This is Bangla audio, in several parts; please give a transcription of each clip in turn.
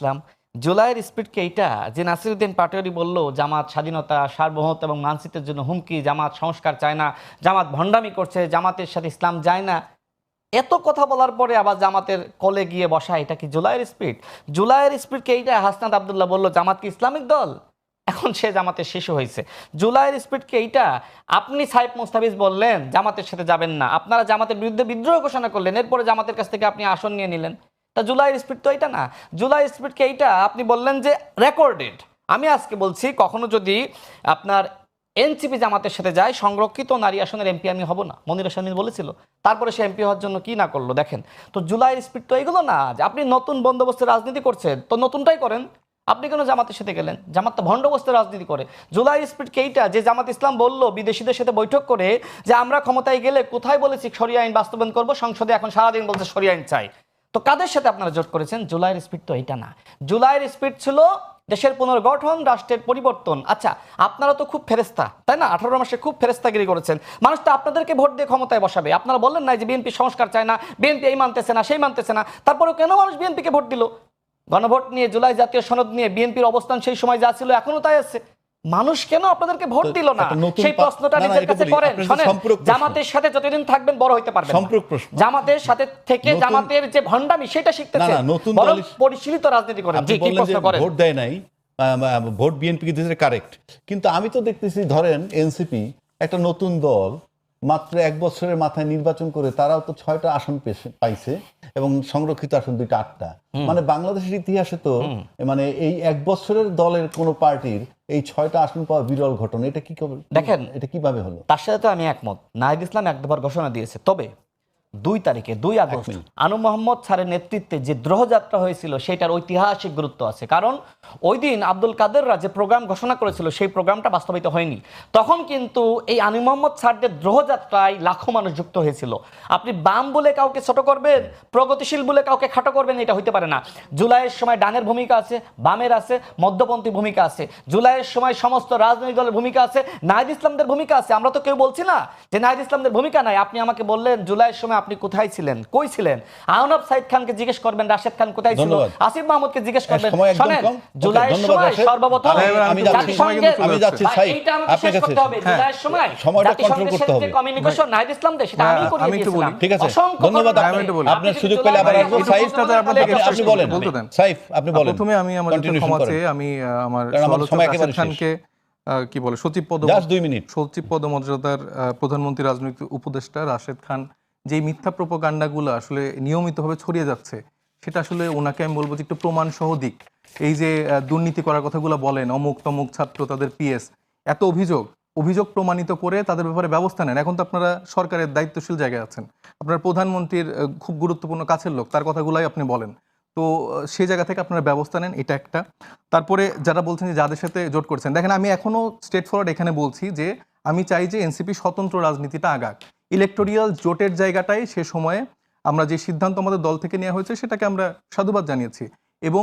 ইসলাম জুলাইয়ের স্পিরিট কি এইটা যে নাসিরউদ্দিন পাটোয়ারি বলল জামাত স্বাধীনতা সার্বভৌমত্ব এবং মানচিত্রের জন্য হুমকি, জামাত সংস্কার চায় না, জামাত ভণ্ডামি করছে, জামাতের সাথে ইসলাম যায় না, এত কথা বলার পরে আবার জামাতের কলে গিয়ে বসা, এটা কি জুলাইয়ের স্পিরিট? জুলাইয়ের স্পিরিট কি এইটা? হাসনাত আব্দুল্লাহ বলল জামাত কি ইসলামিক দল, এখন সে জামাতের শিশু হয়েছে। জুলাইয়ের স্পিরিট কি এইটা? আপনি সাইফ মুস্তাফিজ বললেন জামাতের সাথে যাবেন না, আপনারা জামাতের বিরুদ্ধে বিদ্রোহ ঘোষণা করলেন, এরপরে জামাতের কাছ থেকে আপনি আসন নিয়ে নিলেন। তা জুলাইয়ের স্পিরিট তো এইটা না। জুলাইয়ের স্পিরিট কি এইটা? আপনি বললেন যে রেকর্ডেড। আমি আজকে বলছি কখনো যদি আপনার এনসিপি জামাতের সাথে যায়, সংরক্ষিত নারী আসনের এমপি আমি হব না, মনিরা শামীম বলেছিল। তারপরে সে এমপি হওয়ার জন্য কি না করলো দেখেন। তো জুলাইয়ের স্পিরিট তো এগুলো না যে আপনি নতুন বন্দোবস্তের রাজনীতি করছেন, তো নতুনটাই করেন। আপনি কেন জামাতের সাথে গেলেন? জামাত তো ভণ্ডবস্তের রাজনীতি করে। জুলাই স্পিরিট কেইটা যে জামাত ইসলাম বলল বিদেশিদের সাথে বৈঠক করে যে আমরা ক্ষমতায় গেলে কোথায় বলেছি শরিয়া আইন বাস্তবায়ন করবো, সংসদে এখন সারাদিন বলছে শরিয়া আইন চাই। তো কাদের সাথে আপনারা জোট করেছেন? জুলাইয়ের স্পিরিট তো এইটা না। জুলাইয়ের স্পিরিট ছিল দেশের পুনর্গঠন, রাষ্ট্রের পরিবর্তন। আচ্ছা, আপনারা তো খুব ফেরেস্তা, তাই না? 18 মাসে খুব ফেরেস্তাগিরি করেছেন। মানুষ তো আপনাদেরকে ভোট দিয়ে ক্ষমতায় বসাবে। আপনারা বললেন না যে বিএনপি সংস্কার চায় না, বিএনপি এই মানতেছে না সেই মানতেছে না, তারপরেও কেন মানুষ বিএনপিকে ভোট দিল? গণভোট নিয়ে, জুলাই জাতীয় সনদ নিয়ে বিএনপির অবস্থান সেই সময় যা ছিল এখনো তাই আছে। মানুষ কেন আপনাদেরকে ভোট দিল না? সেই প্রশ্নটা নিজের কাছে করেন। শোনেন, জামাতের সাথে যতদিন থাকবেন বড় হইতে পারবেন না। জামাতের সাথে থেকে জামাতের যে ভণ্ডামি সেটা শিখতেছেন, বড় পরিশীলিত রাজনীতি করেন। জি, কি প্রশ্ন করেন? ভোট দেয় নাই, ভোট বিএনপি কে দিয়েছে, কারেক্ট। কিন্তু আমি তো দেখতেছি ধরেন এনসিপি একটা নতুন দল, মাত্র 1 বছরের মাথায় নির্বাচন করে তারাও তো 6টা আসন পাইছে এবং সংরক্ষিত আসন 2টা, 8টা। মানে বাংলাদেশের ইতিহাসে তো মানে এই 1 বছরের দলের কোন পার্টির এই 6টা আসন পাওয়া বিরল ঘটনা। এটা কি দেখেন, এটা কিভাবে হলো? তার সাথে তো আমি একমত। নাহিদ ইসলাম এক দফার ঘোষণা দিয়েছে, তবে 2 তারিখে 2 আগস্ট আনু মোহাম্মদ স্যারের নেতৃত্বে যে দ্রোহযাত্রা হয়েছিল সেটার ঐতিহাসিক গুরুত্ব আছে। কারণ ওই দিন আব্দুল কাদেররা যে প্রোগ্রাম ঘোষণা করেছিল সেই প্রোগ্রামটা বাস্তবায়িত হয়নি। তখন কিন্তু এই আনু মোহাম্মদ স্যারদের দ্রোহযাত্রায় লাখো মানুষ যুক্ত হয়েছিল। আপনি বাম বলে কাউকে ছোট করবেন, প্রগতিশীল বলে কাউকে খাটো করবেন, এটা হইতে পারে না। জুলাইয়ের সময় ডানের ভূমিকা আছে, বামের আছে, মধ্যপন্থী ভূমিকা আছে। জুলাইয়ের সময় সমস্ত রাজনৈতিক দলের ভূমিকা আছে, নাহিদ ইসলামদের ভূমিকা আছে। আমরা তো কেউ বলছি না যে নাহিদ ইসলামদের ভূমিকা নাই। আপনি আমাকে বললেন জুলাইয়ের সময় আপনি কোথায় ছিলেন, কই ছিলেন? আহনাব সাইদ খানকে জিজ্ঞেস করবেন রাশেদ খান কোথায় ছিল, আসিফ মাহমুদকে জিজ্ঞেস করবেন। শুনেন, জুলাইয়ের সময় সর্বপ্রথম জাতিসংঘের এইটা আমাকে শেষ করতে হবে। জুলাইয়ের সময় জাতিসংঘের সাথে কমিউনিকেশন নাহিদ ইসলামদের, সেটা আমি করিয়ে দিয়েছিলাম। ঠিক আছে, ধন্যবাদ। আপনার সুযোগ পেলে আবার আসবো। সাইফ, আপনি বলেন। সাইফ, আপনি বলেন। প্রথমে আমি আমার ক্ষমা চেয়ে আমি আমার রাশেদ খানকে কি বলে সচিব পদ, জাস্ট 2 মিনিট, সচিব পদমর্যাদার প্রধানমন্ত্রী রাজনৈতিক উপদেষ্টা রাশেদ খান যে মিথ্যা প্রোপাগান্ডাগুলো আসলে নিয়মিতভাবে ছড়িয়ে যাচ্ছে, সেটা আসলে ওনাকে আমি বলবো যে একটু প্রমাণ সহ দিক। এই যে দুর্নীতি করার কথাগুলো বলেন, অমুক তমুক ছাত্র তাদের পিএস, এত অভিযোগ প্রমাণিত করে তাদের ব্যাপারে ব্যবস্থা নেন। এখন তো আপনারা সরকারের দায়িত্বশীল জায়গায় আছেন, আপনার প্রধানমন্ত্রীর খুব গুরুত্বপূর্ণ কাছের লোক, তার কথাগুলাই আপনি বলেন। তো সেই জায়গা থেকে আপনারা ব্যবস্থা নেন, এটা একটা। তারপরে যারা বলছেন যে যাদের সাথে জোট করছেন, দেখেন আমি এখনো স্ট্রেট ফরওয়ার্ড এখানে বলছি যে আমি চাই যে এনসিপি স্বতন্ত্র রাজনীতিটা আগাক। ইলেকটোরিয়াল জোটের জায়গাটাই সে সময়ে আমরা যে সিদ্ধান্ত আমাদের দল থেকে নেওয়া হয়েছে সেটাকে আমরা সাধুবাদ জানিয়েছি, এবং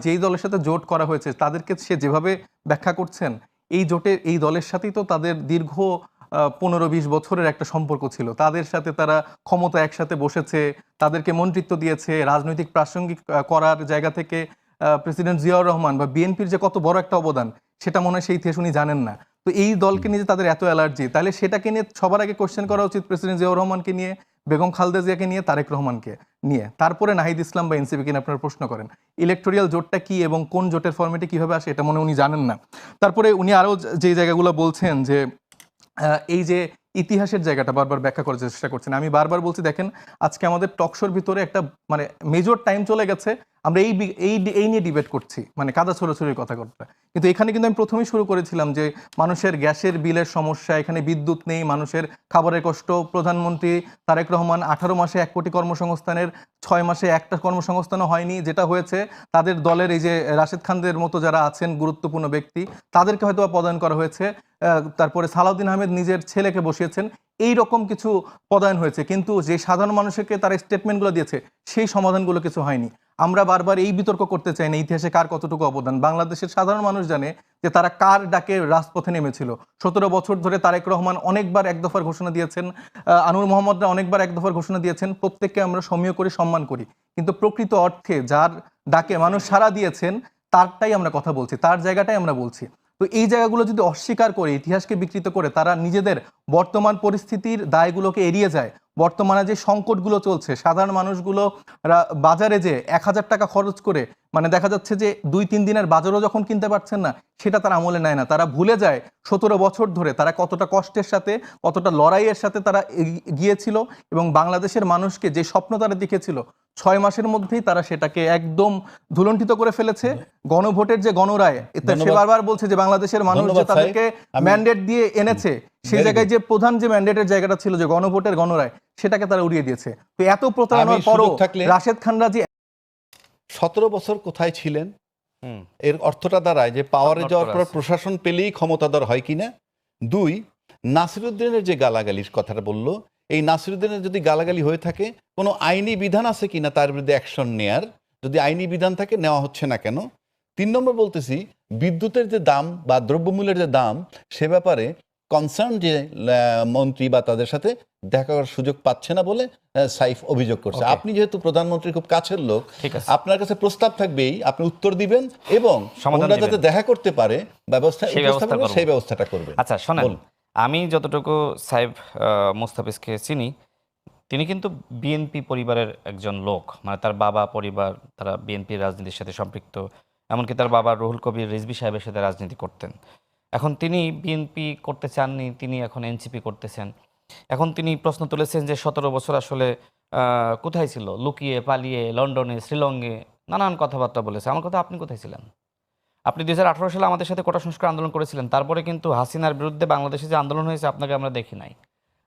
যেই দলের সাথে জোট করা হয়েছে তাদেরকে সে যেভাবে ব্যাখ্যা করছেন, এই জোটের এই দলের সাথেই তো তাদের দীর্ঘ 15-20 বছরের একটা সম্পর্ক ছিল। তাদের সাথে তারা ক্ষমতা একসাথে বসেছে, তাদেরকে মন্ত্রিত্ব দিয়েছে, রাজনৈতিক প্রাসঙ্গিক করার জায়গা থেকে প্রেসিডেন্ট জিয়াউর রহমান বা বিএনপির যে কত বড় একটা অবদান সেটা মনে হয় সেই ইতিহাস উনি জানেন না। তো এই দলকে নিয়ে যে তাদের এত অ্যালার্জি, তাহলে সেটাকে নিয়ে সবার আগে কোশ্চেন করা উচিত প্রেসিডেন্ট জিয়াউর রহমানকে নিয়ে, বেগম খালেদা জিয়াকে নিয়ে, তারেক রহমানকে নিয়ে, তারপরে নাহিদ ইসলাম বা এনসিপিকে নিয়ে আপনারা প্রশ্ন করেন। ইলেকটোরিয়াল জোটটা কি এবং কোন জোটের ফরম্যাটে কিভাবে আসে এটা মনে উনি জানেন না। তারপরে উনি আরও যে জায়গাগুলো বলছেন যে এই যে ইতিহাসের জায়গাটা বারবার ব্যাখ্যা করার চেষ্টা করছেন। আমি বারবার বলছি, দেখেন আজকে আমাদের টকশোর ভিতরে একটা মানে মেজর টাইম চলে গেছে আমরা এই নিয়ে ডিবেট করছি, মানে কাদা ছোড়াছড়ির কথা করতে। কিন্তু এখানে কিন্তু আমি প্রথমেই শুরু করেছিলাম যে মানুষের গ্যাসের বিলের সমস্যা, এখানে বিদ্যুৎ নেই, মানুষের খাবারের কষ্ট। প্রধানমন্ত্রী তারেক রহমান 18 মাসে 1 কোটি কর্মসংস্থানের 6 মাসে একটা কর্মসংস্থানও হয়নি। যেটা হয়েছে তাদের দলের এই যে রাশেদ খানদের মতো যারা আছেন গুরুত্বপূর্ণ ব্যক্তি, তাদেরকে হয়তো পদায়ন করা হয়েছে। তারপরে সালাউদ্দিন আহমেদ নিজের ছেলেকে বসিয়েছেন। এই রকম কিছু পদায়ন হয়েছে, কিন্তু যে সাধারণ মানুষকে তারা স্টেটমেন্টগুলো দিয়েছে সেই সমাধানগুলো কিছু হয়নি। আমরা বারবার এই বিতর্ক করতে চাই না ইতিহাসে কার কতটুকু অবদান। বাংলাদেশের সাধারণ মানুষ জানে যে তারা কার ডাকে রাজপথে নেমেছিল। 17 বছর ধরে তারেক রহমান অনেকবার এক দফার ঘোষণা দিয়েছেন, আনোয়ার মোহাম্মদরা অনেকবার এক দফার ঘোষণা দিয়েছেন, প্রত্যেককে আমরা সমীহ করে সম্মান করি, কিন্তু প্রকৃত অর্থে যার ডাকে মানুষ সাড়া দিয়েছেন তারটাই আমরা কথা বলছি, তার জায়গাটাই আমরা বলছি। তো এই জায়গাগুলো যদি অস্বীকার করে, ইতিহাসকে বিকৃত করে তারা নিজেদের বর্তমান পরিস্থিতির দায়গুলোকে এড়িয়ে যায়, বর্তমানে যে সংকটগুলো চলছে, সাধারণ মানুষগুলো বাজারে যে 1000 টাকা খরচ করে মানে দেখা যাচ্ছে যে 2-3 দিনের বাজারও যখন কিনতে পারছেন না, সেটা তারা আমলে নেয় না। তারা ভুলে যায় 17 বছর ধরে তারা কতটা কষ্টের সাথে, কতটা লড়াইয়ের সাথে তারা গিয়েছিল, এবং বাংলাদেশের মানুষকে যে স্বপ্ন তারা দেখেছিল 6 মাসের মধ্যেই তারা সেটাকে একদম ধুলণ্ঠিত করে ফেলেছে। গণভোটের যে গণরায়, সে বারবার বলছে যে বাংলাদেশের মানুষ যে তাদেরকে ম্যান্ডেট দিয়ে এনেছে, সেই জায়গায় যে প্রধান যে ম্যান্ডেটের জায়গাটা ছিল যে গণভোটের গণরায়, সেটাকে তারা উড়িয়ে দিয়েছে। তো এত প্রতারণার পরও রাশেদ খানরা যে 17 বছর কোথায় ছিলেন, এর অর্থটা দাঁড়ায় যে পাওয়ারে যাওয়ার পর প্রশাসন পেলেই ক্ষমতাধর হয় কিনা। 2, নাসিরুদ্দিনের যে গালাগালির কথাটা বললো, এই নাসিরুদ্দিনের যদি গালাগালি হয়ে থাকে কোনো আইনি বিধান আছে কিনা তার বিরুদ্ধে অ্যাকশন নেয়ার, যদি আইনি বিধান থাকে নেওয়া হচ্ছে না কেন। 3 নম্বর বলতেছি, বিদ্যুতের যে দাম বা দ্রব্যমূল্যের যে দাম, সে ব্যাপারে কনসার্ন যে মন্ত্রী বা তাদের সাথে দেখা করার সুযোগ পাচ্ছে না বলে সাইফ অভিযোগ করছে। আপনি যেহেতু প্রধানমন্ত্রীর খুব কাছের লোক, আপনার কাছে প্রস্তাব থাকবেই, আপনি উত্তর দিবেন এবং ওনারা যাতে দেখা করতে পারে সেই ব্যবস্থাটা করবেন। আচ্ছা শোনেন, আমি যতটুকু সাইফ মুস্তাফিজকে চিনি, তিনি কিন্তু বিএনপি পরিবারের একজন লোক, মানে তার বাবা পরিবার তারা বিএনপির রাজনীতির সাথে সম্পৃক্ত, এমনকি তার বাবা রুহুল কবির রিজভী সাহেবের সাথে রাজনীতি করতেন। এখন তিনি বিএনপি করতে চাননি, তিনি এখন এনসিপি করতেছেন। এখন তিনি প্রশ্ন তুলেছেন যে 17 বছর আসলে কোথায় ছিল, লুকিয়ে পালিয়ে লন্ডনে শ্রীলঙ্গে নানান কথাবার্তা বলেছে। আমার কথা, আপনি কোথায় ছিলেন? আপনি 2018 সালে আমাদের সাথে কোটা সংস্কার আন্দোলন করেছিলেন, তারপরে কিন্তু হাসিনার বিরুদ্ধে বাংলাদেশে যে আন্দোলন হয়েছে আপনাকে আমরা দেখি নাই।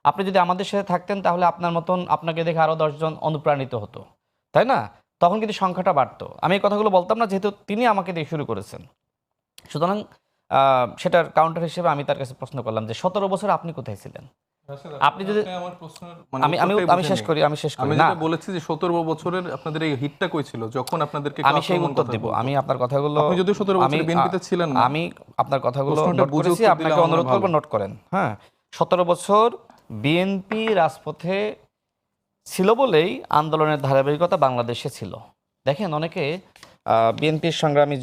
আপনি যদি আমাদের সাথে থাকতেন তাহলে আপনার মতন আপনাকে দেখে আরও 10 জন অনুপ্রাণিত হতো, তাই না? তখন কিন্তু সংখ্যাটা বাড়তো। আমি এই কথাগুলো বলতাম না, যেহেতু তিনি আমাকে দিয়ে শুরু করেছেন। সুতরাং সেটার কাউন্টার হিসেবে আমি তার কাছে প্রশ্ন করলাম যে 17 বছর আপনি কোথায় ছিলেন? আপনি যদি আমি শেষ করি না, বলেছি যে 17 বছরের আপনাদের এই হিটটা কই ছিল যখন আপনাদেরকে, আমি সেই উত্তর দেব। আমি আপনার কথাগুলো, আপনি যদি 17 বছর বিএনপিতে ছিলেন না, আমি আপনার কথাগুলো নোট করেছি, আপনাকে অনুরোধ করব নোট করেন। হ্যাঁ, 17 বছর বিএনপি রাজপথে ছিল বলেই আন্দোলনের ধারাবাহিকতা বাংলাদেশে ছিল। দেখেন, অনেকে বিএনপির সংগ্রামী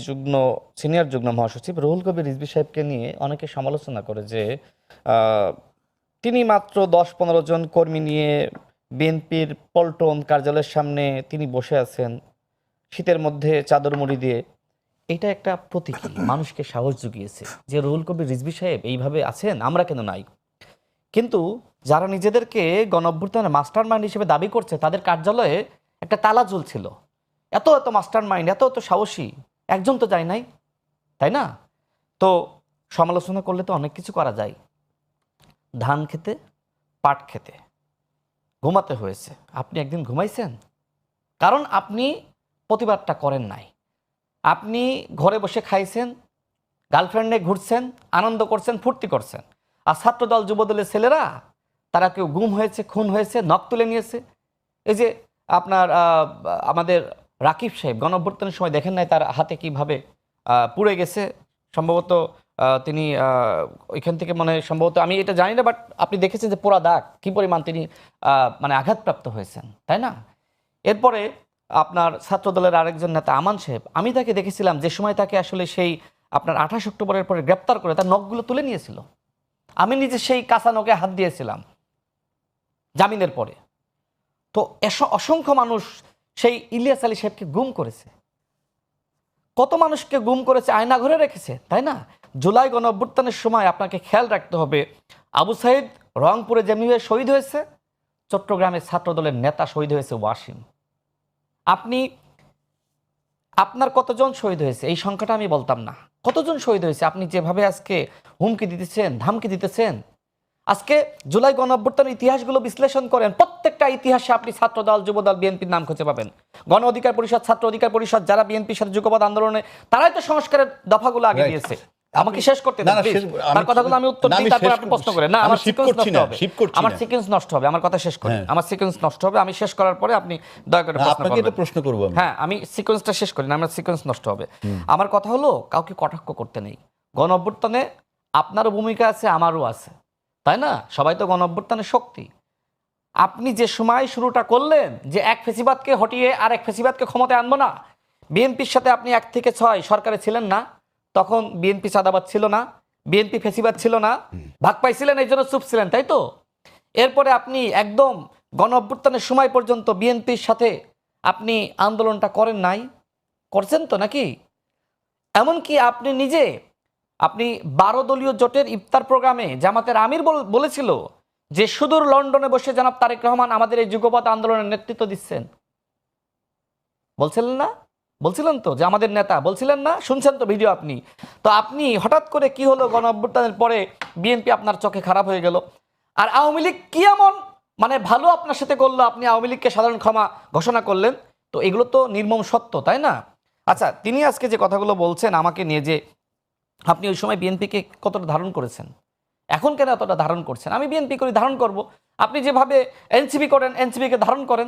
সিনিয়র যুগ্ম মহাসচিব রুহুল কবির রিজভী সাহেবকে নিয়ে অনেকে সমালোচনা করে যে তিনি মাত্র 10-15 জন কর্মী নিয়ে বিএনপির পল্টন কার্যালয়ের সামনে তিনি বসে আছেন শীতের মধ্যে চাদর মুড়ি দিয়ে। এটা একটা প্রতীকী, মানুষকে সাহস জুগিয়েছে যে রুহুল কবির রিজভী সাহেব এইভাবে আছেন, আমরা কেন নাই। কিন্তু যারা নিজেদেরকে গণঅভ্যুত্থানের মাস্টার মাইন্ড হিসেবে দাবি করছে, তাদের কার্যালয়ে একটা তালা ঝুলছিল। এত মাস্টার মাইন্ড, এত সাহসী একজন তো যায় নাই, তাই না? তো সমালোচনা করলে তো অনেক কিছু করা যায়। ধান খেতে, পাট খেতে ঘুমাতে হয়েছে। আপনি একদিন ঘুমাইছেন? কারণ আপনি প্রতিবাদটা করেন নাই। আপনি ঘরে বসে খাইছেন, গার্লফ্রেন্ডে ঘুরছেন, আনন্দ করছেন, ফুর্তি করছেন। আর ছাত্রদল যুবদলের ছেলেরা তারা কেউ গুম হয়েছে, খুন হয়েছে, নখ তুলে নিয়েছে। এই যে আপনার আমাদের রাকিব সাহেব গণঅভ্যুত্থানের সময় দেখেন নাই তার হাতে কিভাবে পুড়ে গেছে, সম্ভবত তিনি ওইখান থেকে সম্ভবত আমি এটা জানি না, বাট আপনি দেখেছেন যে পোড়া দাগ কি পরিমাণ তিনি আঘাতপ্রাপ্ত হয়েছেন, তাই না? এরপরে আপনার ছাত্রদলের আরেকজন নেতা আমান সাহেব, আমি তাকে দেখেছিলাম যে সময় তাকে আসলে সেই আপনার 28 অক্টোবরের পরে গ্রেপ্তার করে তার নখগুলো তুলে নিয়েছিল। আমি নিজে সেই কাঁচা নখে হাত দিয়েছিলাম জামিনের পরে। তো অসংখ্য মানুষ সেই ইলিয়াস আলী সাহেবকে গুম করেছে, কত মানুষকে গুম করেছে, আয়না ঘরে রেখেছে, তাই না? জুলাই গণঅভ্যুত্থানের সময় আপনাকে খেয়াল রাখতে হবে, আবু সাইদ রংপুরে যেমনিভাবে শহীদ হয়েছে, চট্টগ্রামের ছাত্রদলের নেতা শহীদ হয়েছে ওয়াসিম। আপনার কতজন শহীদ হয়েছে এই সংখ্যাটা আমি বলতাম না, কতজন শহীদ হয়েছে। আপনি যেভাবে আজকে হুমকি দিতেছেন, ধামকি দিতেছেন, আজকে জুলাই গণঅভ্যুত্থানের ইতিহাসগুলো বিশ্লেষণ করেন, প্রত্যেকটা ইতিহাসে আপনি ছাত্রদল, যুবদল, বিএনপির নাম খুঁজে পাবেন। গণ অধিকার পরিষদ, ছাত্র অধিকার পরিষদ, যারা বিএনপির সাথে যুগপৎ আন্দোলনে, তারাই তো সংস্কারের দফাগুলো আগে দিয়েছে। আমাকে শেষ করতে না, দেন না, please। শেষ- তার কথাগুলো আমি উত্তর না, দিই, আমি তারপর শেষ আপনি করছি। প্রশ্ন করেন। না, আমি আমার শিফট সিকোয়েন্স করছি নষ্ট না, হবে। শিফট করছি আমার না। সিকোয়েন্স নষ্ট হবে, আমার কথা শেষ করি। হ্যাঁ। আমার সিকোয়েন্স নষ্ট হবে, আমি শেষ করার পরে আপনি দয়া করে প্রশ্ন আপনাকে এটা করবেন। প্রশ্ন করবো আমি। হ্যাঁ, আমি সিকোয়েন্সটা শেষ করি না, আমার সিকোয়েন্স নষ্ট হবে। আমার কথা হলো কাউকে কটাক্ষ করতে নেই। গণ অভ্যুত্থানে আপনারও ভূমিকা আছে, আমারও আছে, তাই না? সবাই তো গণ অভ্যুত্থানের শক্তি। আপনি যে সময় শুরুটা করলেন যে এক ফেসিবাদকে হটিয়ে আর এক ফেসিবাদকে ক্ষমতায় আনবো না, বিএনপির সাথে আপনি 1 থেকে 6 সরকারে ছিলেন না, তখন বিএনপি চাঁদাবাদ ছিল না, বিএনপি ফেসিবাদ ছিল না, ভাগ পাইছিলেন এই জন্য চুপ ছিলেন, তাই তো? এরপরে আপনি একদম গণ অভ্যুত্থানের সময় পর্যন্ত বিএনপির সাথে আপনি আন্দোলনটা করেন নাই, করছেন তো নাকি? এমনকি আপনি নিজে আপনি 12 দলীয় জোটের ইফতার প্রোগ্রামে জামাতের আমির বলেছিল যে সুদূর লন্ডনে বসে জনাব তারেক রহমান আমাদের এই যুগপৎ আন্দোলনের নেতৃত্ব দিচ্ছেন, বলছিলেন না? বলছিলেন তো যে আমাদের নেতা, বলছিলেন না? শুনছেন তো ভিডিও আপনি? তো আপনি হঠাৎ করে কি হলো, গণ অভ্যুত্থানের পরে বিএনপি আপনার চোখে খারাপ হয়ে গেল। আর আওয়ামী লীগ কি এমন মানে ভালো আপনার সাথে করলো, আপনি আওয়ামী লীগকে সাধারণ ক্ষমা ঘোষণা করলেন? তো এগুলো তো নির্মম সত্য, তাই না? আচ্ছা, তিনি আজকে যে কথাগুলো বলছেন আমাকে নিয়ে, যে আপনি ওই সময় বিএনপিকে কতটা ধারণ করেছেন, এখন কেন এতটা ধারণ করছেন? আমি বিএনপি করে ধারণ করব, আপনি যেভাবে এনসিপি করেন এনসিপিকে ধারণ করেন,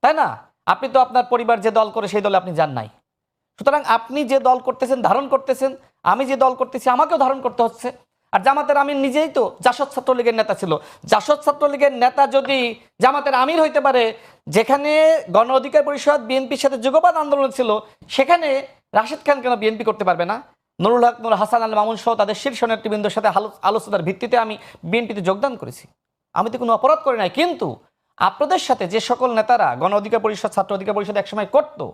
তাই না? আপনি তো আপনার পরিবার যে দল করে সেই দলে আপনি যান নাই। সুতরাং আপনি যে দল করতেছেন ধারণ করতেছেন, আমি যে দল করতেছি আমাকেও ধারণ করতে হচ্ছে। আর জামাতের আমির নিজেই তো জাসদ ছাত্রলীগের নেতা ছিল। জাসদ ছাত্রলীগের নেতা যদি জামাতের আমির হইতে পারে, যেখানে গণ অধিকার পরিষদ বিএনপির সাথে যুগপৎ আন্দোলন ছিল, সেখানে রাশেদ খান কেন বিএনপি করতে পারবে না? নুরুল হক, নূর হাসান আল মামুন সহ তাদের শীর্ষ নেতৃবৃন্দের সাথে আলোচনার ভিত্তিতে আমি বিএনপিতে যোগদান করেছি। আমি তো কোনো অপরাধ করি নাই। কিন্তু আপনাদের সাথে যে সকল নেতারা গণ অধিকার পরিষদ ছাত্র অধিকার পরিষদ একসময় করতো,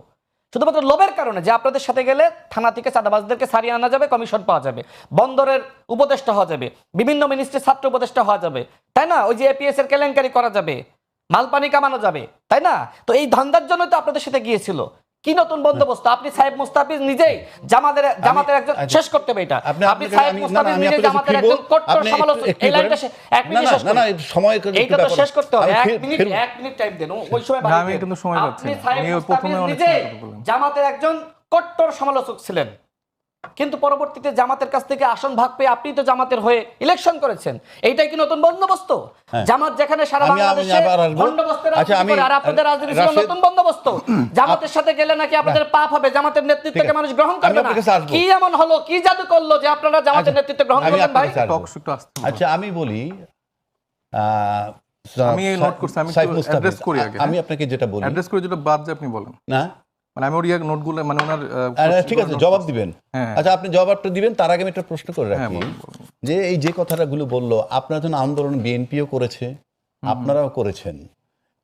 শুধুমাত্র লোভের কারণে যে আপনাদের সাথে গেলে থানা থেকে চাঁদাবাজদেরকে সারিয়ে আনা যাবে, কমিশন পাওয়া যাবে, বন্দরের উপদেষ্টা হওয়া যাবে, বিভিন্ন মিনিস্ট্রির ছাত্র উপদেষ্টা হওয়া যাবে, তাই না? ওই যে এপিএস এর কেলেঙ্কারি করা যাবে, মালপানি কামানো যাবে, তাই না? তো এই ধান্দার জন্য তো আপনাদের সাথে গিয়েছিল। কি নতুন বন্দোবস্ত? আপনি সাহেব মুস্তাফিজ নিজেই জামাতের একজন, শেষ করতে হবে এটা, আপনি সাহেব মুস্তাফিজ নিজে জামাতের একজন কট্টর সমালোচক। এই লাইনটা এক মিনিট শেষ করুন। এইটা তো শেষ করতে হবে, এক মিনিট টাইম দেন। ওই সময় না, আমি কিন্তু সময় পাচ্ছি আপনি না। সাহেব আমি ওই মুস্তাফিজ প্রথমে অনেক নিজে সময় কথা বললাম। জামাতের একজন কট্টর সমালোচক ছিলেন, কিন্তু পরবর্তীতে জামাতের কাছ থেকে আসন ভাগ পেয়ে আপনি তো জামাতের হয়ে ইলেকশন করেছেন। এইটাই কি নতুন বন্দোবস্ত? জামাত যেখানে সারা বাংলাদেশে বন্দোবস্তের রাজনীতি করে, আর আপনাদের রাজনীতি ছিল নতুন বন্দোবস্ত। জামাতের সাথে গেলে নাকি আপনাদের পাপ হবে, জামাতের নেতৃত্বকে মানুষ গ্রহণ করবে না। কি এমন হলো, কি জাদু করলো যে আপনারা জামাতের নেতৃত্ব গ্রহণ করলেন ভাই? আচ্ছা, আমি বলি, আমি নোট করছি, আমি সাইফ একটু মুস্তাফিজ, অ্যাড্রেস করি আগে। আমি আপনাকে যেটা বলি, অ্যাড্রেস করে যেটা বাদ যে আপনি বলেন না মানে আমি ওর ইয়ে নোটগুলো মানে ওনার ঠিক আছে, জবাব দিবেন। হ্যাঁ। আচ্ছা, আপনি জবাবটা দিবেন, তার আগে আমি একটা প্রশ্ন করে হ্যাঁ, রাখি, বলুন, বলুন। যে এই যে কথাটাগুলো বললো, আপনার জন্য আন্দোলন বিএনপিও করেছে, আপনারাও করেছেন,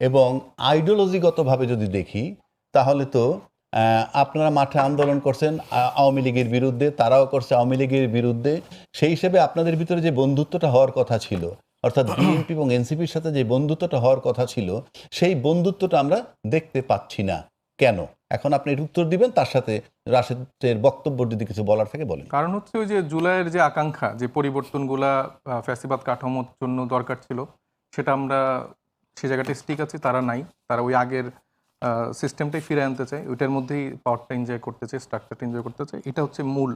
এবং আইডিওলজিগতভাবে যদি দেখি তাহলে তো আপনারা মাঠে আন্দোলন করছেন আওয়ামী লীগের বিরুদ্ধে, তারাও করছে আওয়ামী লীগের বিরুদ্ধে। সেই হিসেবে আপনাদের ভিতরে যে বন্ধুত্বটা হওয়ার কথা ছিল, অর্থাৎ বিএনপি এবং এনসিপির সাথে যে বন্ধুত্বটা হওয়ার কথা ছিল, সেই বন্ধুত্বটা আমরা দেখতে পাচ্ছি না কেন? এখন আপনি এর উত্তর দিবেন, তার সাথে রাশেদের বক্তব্য যদি কিছু বলার থাকে বলেন। কারণ হচ্ছে ওই যে জুলাইয়ের যে আকাঙ্ক্ষা, যে পরিবর্তনগুলা ফ্যাসিবাদ কাঠামোর জন্য দরকার ছিল, সেটা আমরা সে জায়গাটা স্টিক আছি, তারা নাই। তারা ওই আগের সিস্টেমটাই ফিরে আনতে চায়, ওইটার মধ্যেই পাওয়ারটা এনজয় করতে চায়, স্ট্রাকচারটা এনজয় করতে চায়। এটা হচ্ছে মূল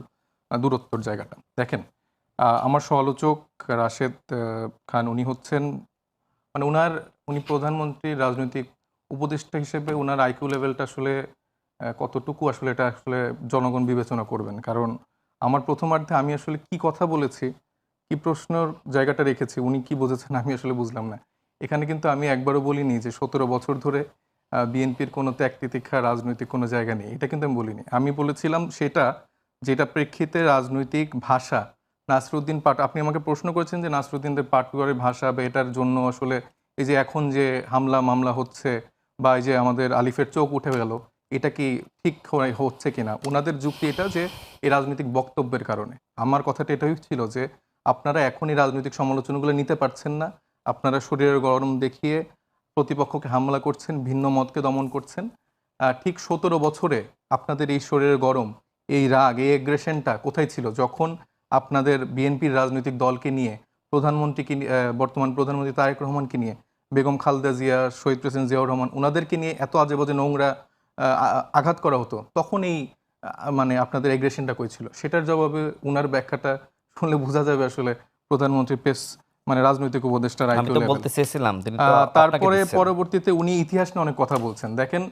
দূরত্বর জায়গাটা। দেখেন, আমার সমালোচক রাশেদ খান, উনি হচ্ছেন মানে উনি প্রধানমন্ত্রীর রাজনৈতিক উপদেষ্টা হিসেবে ওনার আইকিউ লেভেলটা আসলে কতটুকু আসলে এটা আসলে জনগণ বিবেচনা করবেন। কারণ আমার প্রথমার্ধে আমি আসলে কি কথা বলেছি, কি প্রশ্নের জায়গাটা রেখেছি, উনি কি বুঝেছেন আমি আসলে বুঝলাম না। এখানে কিন্তু আমি একবারও বলিনি যে 17 বছর ধরে বিএনপির কোনো ত্যাগ তিতিক্ষা রাজনৈতিক কোনো জায়গা নেই, এটা কিন্তু আমি বলিনি। আমি বলেছিলাম সেটা যেটা প্রেক্ষিতে রাজনৈতিক ভাষা, নাসরুদ্দিন পাট, আপনি আমাকে প্রশ্ন করেছেন যে নাসরুদ্দিনদের পাটকুয়ারের ভাষা বা এটার জন্য আসলে এই যে এখন যে হামলা মামলা হচ্ছে বা এই যে আমাদের আলিফের চোখ উঠে গেল, এটা কি ঠিক হচ্ছে কিনা। ওনাদের যুক্তি এটা যে এই রাজনৈতিক বক্তব্যের কারণে। আমার কথাটা এটাই ছিল যে আপনারা এখন এই রাজনৈতিক সমালোচনাগুলো নিতে পারছেন না, আপনারা শরীরের গরম দেখিয়ে প্রতিপক্ষকে হামলা করছেন, ভিন্ন মতকে দমন করছেন। ঠিক 17 বছরে আপনাদের এই শরীরের গরম, এই রাগ, এই এগ্রেশনটা কোথায় ছিল যখন আপনাদের বিএনপির রাজনৈতিক দলকে নিয়ে, প্রধানমন্ত্রীকে, বর্তমান প্রধানমন্ত্রী তারেক রহমানকে নিয়ে, বেগম খালেদা জিয়া, শহীদ প্রেসিডেন্ট জিয়াউর রহমান, ওনাদেরকে নিয়ে এত আজেবাজে নোংরা আঘাত করা হতো, তখন এই মানে আপনাদের এগ্রেশনটা কই ছিল, সেটার জবাবে উনার ব্যাখ্যাটা শুনলে বোঝা যাবে আসলে প্রধানমন্ত্রী পেস মানে রাজনৈতিক উপদেষ্টা আমি রাইটু তো লেভেল। বলতে চেয়েছিলাম তিনি তো আপনাকে তারপরে দিচ্ছেন। পরবর্তীতে উনি ইতিহাস নিয়ে অনেক কথা বলছেন। দেখেন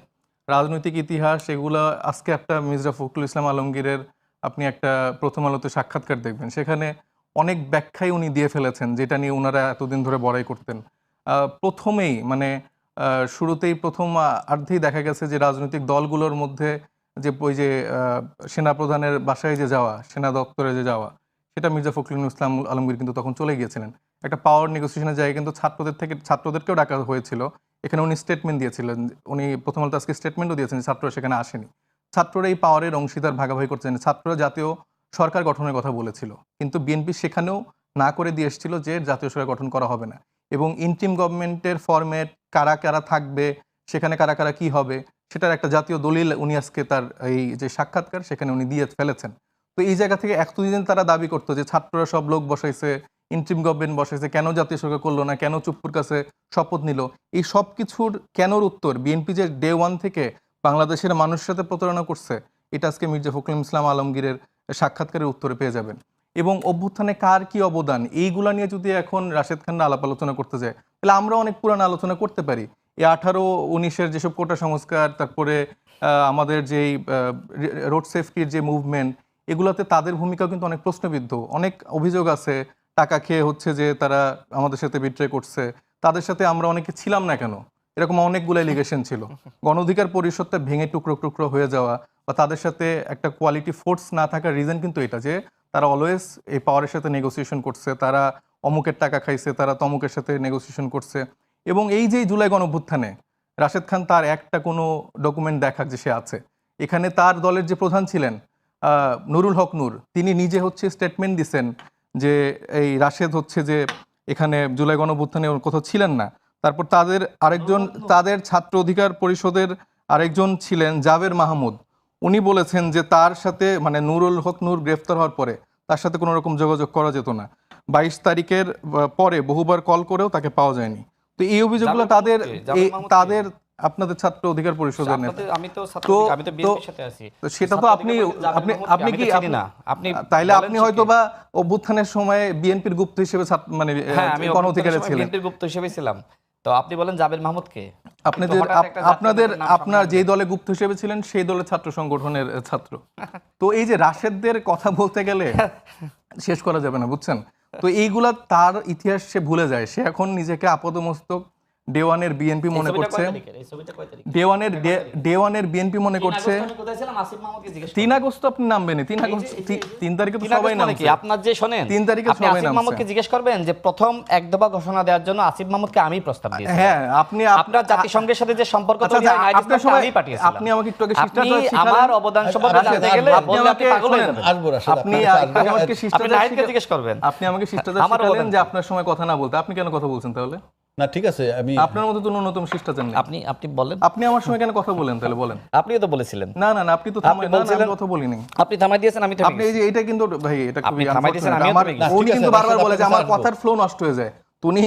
রাজনৈতিক ইতিহাস এগুলা, আজকে একটা মির্জা ফখরুল ইসলাম আলমগীরের আপনি একটা প্রথম আলোতে সাক্ষাৎকার দেখবেন, সেখানে অনেক ব্যাখ্যাই উনি দিয়ে ফেলেছেন যেটা নিয়ে ওনারা এতদিন ধরে বড়াই করতেন। প্রথমেই মানে শুরুতেই প্রথম অর্ধেই দেখা গেছে যে রাজনৈতিক দলগুলোর মধ্যে যে ওই যে সেনাপ্রধানের বাসায় যে যাওয়া, সেনা দপ্তরে যে যাওয়া, সেটা মির্জা ফখরুল ইসলাম আলমগীর কিন্তু তখন চলে গিয়েছিলেন। একটা পাওয়ার নেগোসিয়েশনের জায়গায় কিন্তু ছাত্রদেরকেও ডাকা হয়েছিল। এখানে উনি স্টেটমেন্ট দিয়েছিলেন, উনি প্রথম আলোতে আজকে স্টেটমেন্টও দিয়েছেন ছাত্ররা সেখানে আসেনি। ছাত্ররা এই পাওয়ারের অংশীদার ভাগাভাগি করছেন। ছাত্ররা জাতীয় সরকার গঠনের কথা বলেছিল, কিন্তু বিএনপি সেখানেও না করে দিয়ে এসেছিল যে জাতীয় সরকার গঠন করা হবে না, এবং ইন্টিম গভর্নমেন্টের ফরম্যাট কারা কারা থাকবে, সেখানে কারা কারা কি হবে, সেটার একটা জাতীয় দলিল উনি আজকে তার এই যে সাক্ষাৎকার সেখানে উনি দিয়ে ফেলেছেন। তো এই জায়গা থেকে এতদিন তারা দাবি করতো যে ছাত্ররা সব লোক বসাইছে, ইন্টিম গভর্নমেন্ট বসাইছে, কেন জাতীয় সরকার করলো না, কেন চুপ্পুর কাছে শপথ নিল, এই সব কিছুর কেনর উত্তর বিএনপি যে ডে ওয়ান থেকে বাংলাদেশের মানুষের সাথে প্রতারণা করছে, এটা আজকে মির্জা ফখরুল ইসলাম আলমগীরের সাক্ষাৎকারের উত্তরে পেয়ে যাবেন। এবং অভ্যুত্থানে কার কি অবদান, এইগুলা নিয়ে যদি এখন রাশেদ খান আলাপ আলোচনা করতে যায়, তাহলে আমরা অনেক পুরানো আলোচনা করতে পারি। এই 18-19-এর যেসব কোটা সংস্কার, তারপরে আমাদের যেই রোড সেফটির যে মুভমেন্ট, এগুলোতে তাদের ভূমিকাও কিন্তু অনেক প্রশ্নবিদ্ধ। অনেক অভিযোগ আছে টাকা খেয়ে হচ্ছে যে তারা আমাদের সাথে বিট্রে করছে, তাদের সাথে আমরা অনেকে ছিলাম না কেন, এরকম অনেকগুলো এলিগেশন ছিল। গণ অধিকার পরিষদটা ভেঙে টুকরো টুকরো হয়ে যাওয়া বা তাদের সাথে একটা কোয়ালিটি ফোর্স না থাকার রিজন কিন্তু এটা যে তারা অলওয়েজ এই পাওয়ারের সাথে নেগোসিয়েশন করছে, তারা অমুকের টাকা খাইছে, তারা তমুকের সাথে নেগোসিয়েশন করছে। এবং এই যে জুলাই গণঅভ্যুত্থানে রাশেদ খান তার একটা কোনো ডকুমেন্ট দেখাক যে সে আছে, এখানে তার দলের যে প্রধান ছিলেন নুরুল হক নূর, তিনি নিজে হচ্ছে স্টেটমেন্ট দিছেন যে এই রাশেদ হচ্ছে যে এখানে জুলাই গণঅভ্যুত্থানে কোথাও ছিলেন না। তারপর তাদের আরেকজন, তাদের ছাত্র অধিকার পরিষদের আরেকজন ছিলেন জাবের মাহমুদ, উনি বলেছেন যে তার সাথে মানে নুরুল হক নূর গ্রেফতার হওয়ার পরে তার সাথে কোনো রকম যোগাযোগ করা যেত না। 22 তারিখের পরে বহুবার কল করেও তাকে পাওয়া যায়নি। তো এই অভিযোগগুলো তাদের তাদের আপনাদের ছাত্র অধিকার পরিষদের নেতা। আমি তো বিএনপির সাথে আছি। তো সেটা তো আপনি আপনি কি না, আপনি তাইলে আপনি হয়তো বা অভ্যুত্থানের সময় বিএনপির গুপ্ত হিসেবে মানে গণ অধিকারে ছিলেন, বিএনপির গুপ্ত হিসেবে ছিলাম। তো আপনি বলেন জাবের মাহমুদকে, আপনার যে দলে গুপ্ত হিসেবে ছিলেন সেই দলের ছাত্র সংগঠনের ছাত্র। তো এই যে রাশেদদের কথা বলতে গেলে শেষ করা যাবে না, বুঝছেন? তো এইগুলা তার ইতিহাস সে ভুলে যায়। সে এখন নিজেকে আপাদমস্তক ডে-ওয়ানের বিএনপি মনে করছে, ডে-ওয়ানের বিএনপি মনে করছে। 3 আগস্ট আপনি নামবেন, 3 তারিখে তো সবাই নামছে। আপনার যে শোনেন 3 তারিখে আপনি সবাই আসিফ নামছে। মাহমুদকে জিজ্ঞেস করবেন যে প্রথম এক দফা ঘোষণা দেওয়ার জন্য আসিফ মাহমুদকে আমি প্রস্তাব দিয়েছি। হ্যাঁ, আপনি আপনার জাতিসংঘের সাথে যে সম্পর্ক তৈরি হয় আপনার সময় আমি পাঠিয়েছিলাম। আপনি আমাকে একটু আগে আপনি আমার অবদান সম্পর্কে জানতে গেলে বললে আপনি পাগল হয়ে যাবেন। আপনি আমাকে শিষ্টাচার জিজ্ঞেস করবেন, আপনি আমাকে শিষ্টাচার শিখালেন যে আপনার সময় কথা না বলতে। আপনি কেন কথা বলছেন তাহলে? না ঠিক আছে, আমি আপনার মতো তো ন্যূনতম শিষ্টাচার নেই। আপনি বলেন, আপনি আমার সময় কেন কথা বলেন তাহলে বলেন? আপনিও তো বলেছিলেন। না না না, আপনি তো থামাই, না আমি কথা বলিনি। আপনি থামাই দিয়েছেন, আমি আপনি এই যে এটা কিন্তু ভাই এটা আপনি খুবই থামাই দিয়েছেন, আমি আমার উনি কিন্তু বারবার বলে যে আমার কথার ফ্লো নষ্ট হয়ে যায়। উনি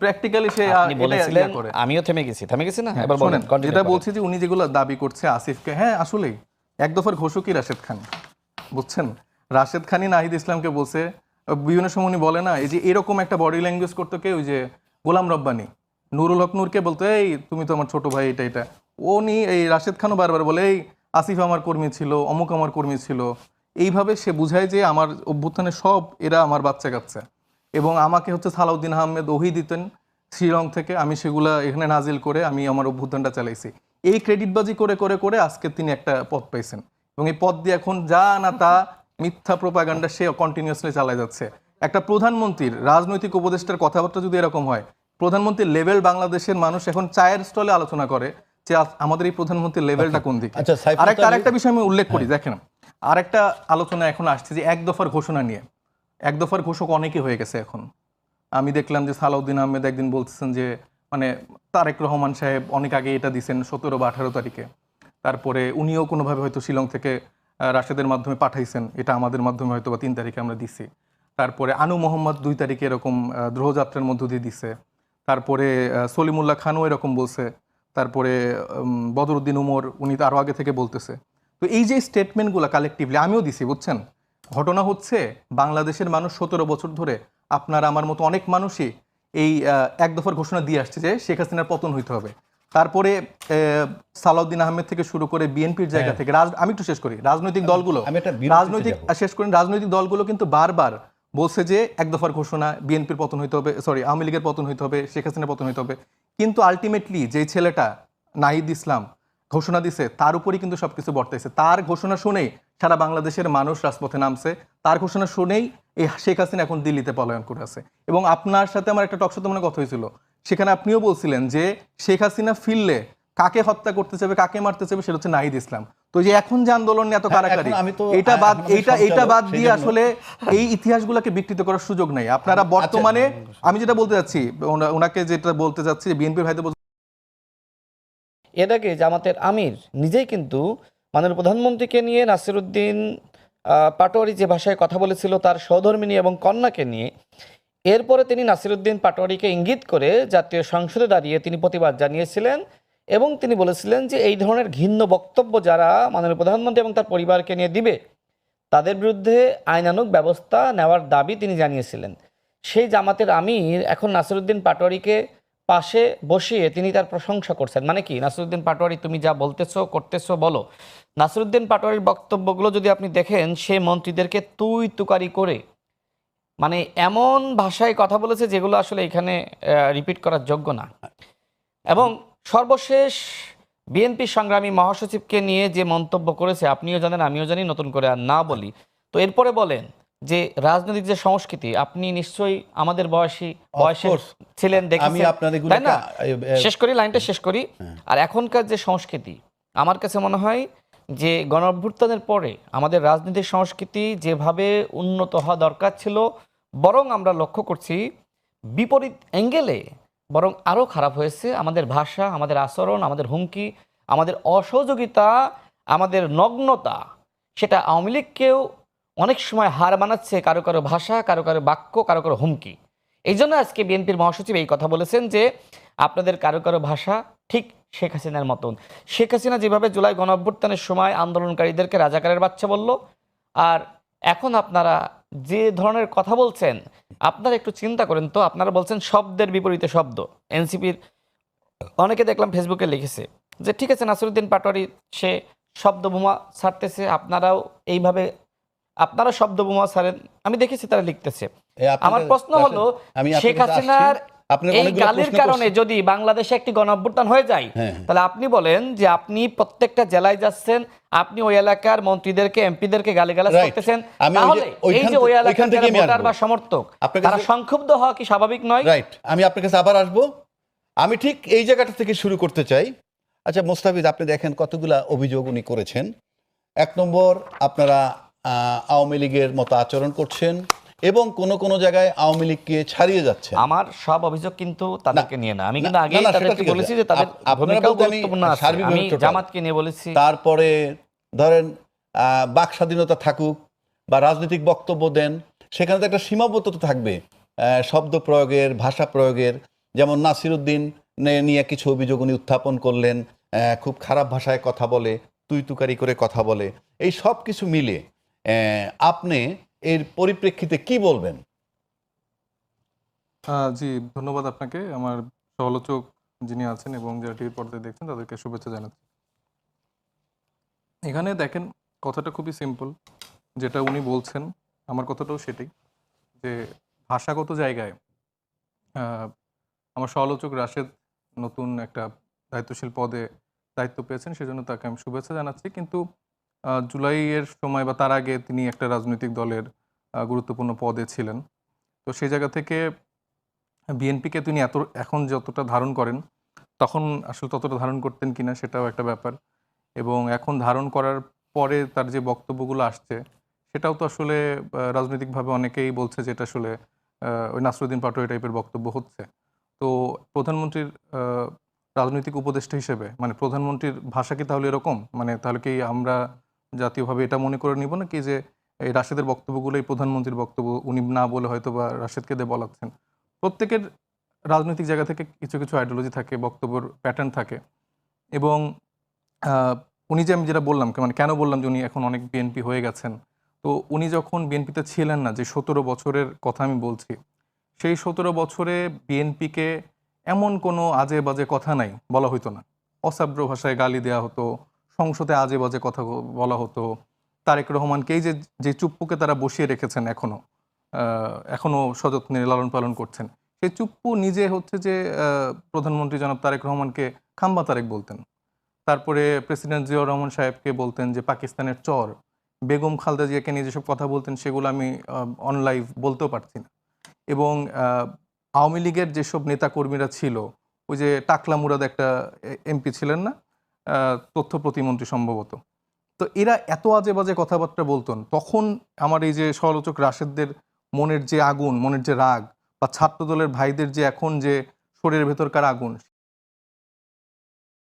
প্র্যাকটিক্যালি সে আপনি বলেছিলেন, আমিও থেমে গেছি না? এবার বলেন। যেটা বলছি যে উনি যেগুলো দাবি করছে আসিফকে, হ্যাঁ আসলেই এক দফার ঘোষকই রাশেদ খান, বুঝছেন? রাশেদ খানই নাহিদ ইসলামকে বলছে, বিভিন্ন সময় উনি বলে না এই যে এরকম একটা বডি ল্যাঙ্গুয়েজ করতো কে, ওই যে গোলাম রব্বানী নুরুল হক নূরকে বলতো এই তুমি তো আমার ছোট ভাই, এটা উনি এই রাশেদ খানও বারবার বলে এই আসিফ আমার কর্মী ছিল, অমুক আমার কর্মী ছিল। এইভাবে সে বুঝায় যে আমার অভ্যুত্থানে সব এরা আমার বাচ্চা কাচ্চা, এবং আমাকে হচ্ছে সালাউদ্দিন আহমেদ ওহি দিতেন শ্রীলং থেকে, আমি সেগুলা এখানে নাজিল করে আমি আমার অভ্যুত্থানটা চালাইছি। এই ক্রেডিটবাজি করে করে করে আজকে তিনি একটা পদ পাইছেন, এবং এই পদ দিয়ে এখন যা না তা মিথ্যা প্রোপাগান্ডা সে কন্টিনিউয়াসলি চালাই যাচ্ছে। একটা প্রধানমন্ত্রীর রাজনৈতিক উপদেষ্টার কথাবার্তা যদি এরকম হয়, প্রধানমন্ত্রীর লেভেল বাংলাদেশের মানুষ এখন চায়ের স্টলে আলোচনা করে যে আমাদের এই প্রধানমন্ত্রীর লেভেলটা কোন দিকে। আরেকটা বিষয় আমি উল্লেখ করি, দেখেন আরেকটা আলোচনা এখন আসছে যে এক দফার ঘোষণা নিয়ে। এক দফার ঘোষক অনেকে হয়ে গেছে এখন। আমি দেখলাম যে সালাউদ্দিন আহমেদ একদিন বলতেছেন যে মানে তারেক রহমান সাহেব অনেক আগে এটা দিচ্ছেন 17 বা 18 তারিখে, তারপরে উনিও কোনোভাবে হয়তো শিলং থেকে রাশেদের মাধ্যমে পাঠাইছেন, এটা আমাদের মাধ্যমে হয়তো বা 3 তারিখে আমরা দিছি। তারপরে আনু মোহাম্মদ 2 তারিখে এরকম দ্রোহযাত্রার মধ্য দিয়ে দিছে। তারপরে সলিমুল্লাহ খানও এরকম বলছে। তারপরে বদরুদ্দিন উমর উনি তো আরও আগে থেকে বলতেছে। তো তো এই যে স্টেটমেন্টগুলো কালেকটিভলি আমিও দিছি, বুঝছেন, ঘটনা হচ্ছে বাংলাদেশের মানুষ 17 বছর ধরে, আপনার আমার মতো অনেক মানুষই এই এক দফার ঘোষণা দিয়ে আসছে যে শেখ হাসিনার পতন হইতে হবে। তারপরে সালাউদ্দিন আহমেদ থেকে শুরু করে বিএনপির জায়গা থেকে আমি একটু শেষ করি, রাজনৈতিক দলগুলো আমি একটা বিরতিতে রাজনৈতিক যাবো। শেষ করেন, রাজনৈতিক দলগুলো কিন্তু বারবার বলছে যে এক দফার ঘোষণা, বিএনপির পতন হইতে হবে, সরি আওয়ামী লীগের পতন হইতে হবে, শেখ হাসিনার পতন হইতে হবে। কিন্তু আলটিমেটলি যে ছেলেটা নাহিদ ইসলাম ঘোষণা দিছে তার উপরই কিন্তু সবকিছু বর্তাইছে। তার ঘোষণা শুনেই সারা বাংলাদেশের মানুষ রাজপথে নামছে, তার ঘোষণা শুনেই এই শেখ হাসিনা এখন দিল্লিতে পলায়ন করে আছে। এবং আপনার সাথে আমার একটা টকশোতে মনে কথা হয়েছিল, সেখানে আপনিও বলছিলেন যে শেখ হাসিনা ফিরলে কাকে হত্যা করতে চাইবে, কাকে মারতে চাইবে, সেটা হচ্ছে নাহিদ ইসলাম। তো এই যে এখন যে আন্দোলন নিয়ে এত কারাকারি, এখন আমি তো এটা বাদ এখন আমি এটা বাদ সেই দিয়ে জন্য- আসলে এই ইতিহাসগুলোকে বিকৃত করার সুযোগ নাই। আপনারা বর্তমানে, আমি যেটা বলতে যাচ্ছি, ওনাকে যেটা বলতে যাচ্ছি, বিএনপির ভাইদের এর আগে জামাতের আমির নিজেই কিন্তু মাননীয় প্রধানমন্ত্রীকে নিয়ে নাসিরুদ্দিন পাটোয়ারি যে ভাষায় কথা বলেছিল তার সহধর্মিণী এবং কন্যাকে নিয়ে, এরপরে তিনি নাসিরুদ্দিন পাটোয়ারিকে ইঙ্গিত করে জাতীয় সংসদে দাঁড়িয়ে তিনি প্রতিবাদ জানিয়েছিলেন এবং তিনি বলেছিলেন যে এই ধরনের ঘৃণ্য বক্তব্য যারা মাননীয় প্রধানমন্ত্রী এবং তার পরিবারকে নিয়ে দিবে তাদের বিরুদ্ধে আইনানুগ ব্যবস্থা নেওয়ার দাবি তিনি জানিয়েছিলেন। সেই জামাতের আমির এখন নাসিরুদ্দিন পাটোয়ারিকে পাশে বসিয়ে তিনি তার প্রশংসা করছেন। মানে কি, নাসিরুদ্দিন পাটোয়ারি তুমি যা বলতেছো করতেছো বলো। নাসিরুদ্দিন পাটোয়ারির বক্তব্যগুলো যদি আপনি দেখেন, সে মন্ত্রীদেরকে তুই তুকারি করে মানে এমন ভাষায় কথা বলেছে যেগুলো আসলে এখানে রিপিট করার যোগ্য না। এবং সর্বশেষ বিএনপি সংগ্রামী মহাসচিবকে নিয়ে যে মন্তব্য করেছে আপনিও জানেন আমিও জানি, নতুন করে আর না বলি। তো এরপরে বলেন যে রাজনৈতিক যে সংস্কৃতি, আপনি নিশ্চয়ই আমাদের বয়সে course. ছিলেন, আমি দেখেছেন, আপনার তাই না? এগুলোকে শেষ করি, লাইনটা শেষ করি। আর এখনকার যে সংস্কৃতি, আমার কাছে মনে হয় যে গণঅভ্যুত্থানের পরে আমাদের রাজনৈতিক সংস্কৃতি যেভাবে উন্নত হওয়া দরকার ছিল, বরং আমরা লক্ষ্য করছি বিপরীত অ্যাঙ্গেলে বরং আরও খারাপ হয়েছে। আমাদের ভাষা, আমাদের আচরণ, আমাদের হুমকি, আমাদের অসহযোগিতা, আমাদের নগ্নতা, সেটা আওয়ামী লীগকেও অনেক সময় হার মানাচ্ছে, কারো কারো ভাষা, কারো কারো বাক্য, কারো কারো হুমকি। এই জন্য আজকে বিএনপির মহাসচিব এই কথা বলেছেন যে আপনাদের কারো কারো ভাষা ঠিক শেখ হাসিনার মতন। শেখ হাসিনা যেভাবে জুলাই গণঅভ্যুত্থানের সময় আন্দোলনকারীদেরকে রাজাকারের বাচ্চা বলল, আর এখন আপনারা যে ধরনের কথা বলছেন, আপনারা একটু চিন্তা করেন তো। আপনারা বলছেন শব্দের বিপরীতে শব্দ। এনসিপির অনেকে দেখলাম ফেসবুকে লিখেছে যে ঠিক আছে নাসিরুদ্দিন পাটোয়ারি সে শব্দ বোমা ছাড়তেছে, আপনারাও এইভাবে আপনারা শব্দ বোমা ছাড়েন। আমি দেখেছি তারা লিখতেছে। আমার প্রশ্ন হলো, শেখ হাসিনার এই গালির কারণে যদি বাংলাদেশে একটি গণঅভ্যুত্থান হয়ে যায়, তাহলে আপনি বলেন যে আপনি প্রত্যেকটা জেলায় যাচ্ছেন, আপনি ওই এলাকার মন্ত্রীদেরকে এমপিদেরকে গালিগালাজ করতেছেন, তাহলে এই যে ওই এলাকার যারা ভোটার বা সমর্থক তারা সংক্ষুব্ধ হওয়া কি স্বাভাবিক নয়? রাইট, আমি আপনার কাছে আবার আসবো। আমি ঠিক এই জায়গাটা থেকে শুরু করতে চাই। আচ্ছা মোস্তাফিজ, আপনি দেখেন কতগুলা অভিযোগ উনি করেছেন। এক নম্বর, আপনারা আওয়ামী লীগের মতো আচরণ করছেন এবং কোন জায়গায় আওয়ামী লীগকে ছাড়িয়ে যাচ্ছেন। আমার সব অভিযোগ কিন্তু তাদেরকে নিয়ে না, আমি কিন্তু আগে তাদেরকে বলেছি যে তাদের ভূমিকাও গুরুত্বপূর্ণ আছে, আমি জামাতকে নিয়ে বলেছি। তারপরে ধরেন বাক স্বাধীনতা থাকুক বা রাজনৈতিক বক্তব্য দেন, সেখানে তো একটা সীমাবদ্ধতা থাকবে শব্দ প্রয়োগের, ভাষা প্রয়োগের। যেমন নাসিরুদ্দিন নিয়ে কিছু অভিযোগ উনি উত্থাপন করলেন, খুব খারাপ ভাষায় কথা বলে, তুই তুকারি করে কথা বলে। এই সব কিছু মিলে আপনি এর পরিপ্রেক্ষিতে কি বলবেন? জি, ধন্যবাদ আপনাকে। আমার সহলোচক যিনি আছেন এবং যারা টিভির পর্দায় দেখছেন তাদেরকে শুভেচ্ছা জানাচ্ছি। এখানে দেখেন, কথাটা খুবই সিম্পল, যেটা উনি বলছেন আমার কথাটাও সেটাই, যে ভাষাগত জায়গায় আমার সহলোচক রাশেদ নতুন একটা দায়িত্বশীল পদে দায়িত্ব পেয়েছেন, সেজন্য তাকে আমি শুভেচ্ছা জানাচ্ছি। কিন্তু জুলাইয়ের সময় বা তার আগে তিনি একটা রাজনৈতিক দলের গুরুত্বপূর্ণ পদে ছিলেন। তো সেই জায়গা থেকে বিএনপিকে তিনি এখন যতটা ধারণ করেন, তখন আসলে ততটা ধারণ করতেন কিনা সেটাও একটা ব্যাপার। এবং এখন ধারণ করার পরে তার যে বক্তব্যগুলো আসছে, সেটাও তো আসলে রাজনৈতিকভাবে অনেকেই বলছে যে এটা আসলে ওই নাসিরুদ্দিন পাটোয়ারি টাইপের বক্তব্য হচ্ছে। তো প্রধানমন্ত্রীর রাজনৈতিক উপদেষ্টা হিসেবে মানে প্রধানমন্ত্রীর ভাষা কি তাহলে এরকম? মানে তাহলে কি আমরা জাতীয়ভাবে এটা মনে করে নিব না কি যে এই রাশেদের বক্তব্যগুলো এই প্রধানমন্ত্রীর বক্তব্য, উনি না বলে হয়তো বা রাশেদকে দিয়ে বলাচ্ছেন? প্রত্যেকের রাজনৈতিক জায়গা থেকে কিছু কিছু আইডিওলজি থাকে, বক্তব্যের প্যাটার্ন থাকে। এবং উনি যে আমি যেটা বললাম মানে কেন বললাম যে উনি এখন অনেক বিএনপি হয়ে গেছেন, তো উনি যখন বিএনপিতে ছিলেন না, যে 17 বছরের কথা আমি বলছি, সেই 17 বছরে বিএনপিকে এমন কোনো আজে বাজে কথা নাই বলা হইতো না। অসাব্র ভাষায় গালি দেওয়া হতো, সংসদে আজে বাজে কথা বলা হতো। তারেক রহমানকে এই যে যে চুপ্পুকে তারা বসিয়ে রেখেছেন এখনো সযত্নে লালন পালন করছেন, সেই চুপ্পু নিজে হচ্ছে যে প্রধানমন্ত্রী জনাব তারেক রহমানকে খাম্বা তারেক বলতেন। তারপরে প্রেসিডেন্ট জিয়াউর রহমান সাহেবকে বলতেন যে পাকিস্তানের চর। বেগম খালেদা জিয়াকে নিয়ে যেসব কথা বলতেন সেগুলো আমি অন লাইভ বলতেও পারছি না। এবং আওয়ামী লীগের যেসব নেতাকর্মীরা ছিল, ওই যে টাকলা মুরাদ একটা এমপি ছিলেন না, তথ্য প্রতিমন্ত্রী সম্ভবত, তো এরা এত আজে বাজে কথাবার্তা বলতেন। তখন আমার এই যে সমালোচক রাশেদদের মনের যে আগুন, মনের যে রাগ, বা ছাত্রদলের ভাইদের যে এখন যে শরীরের ভেতরকার আগুন,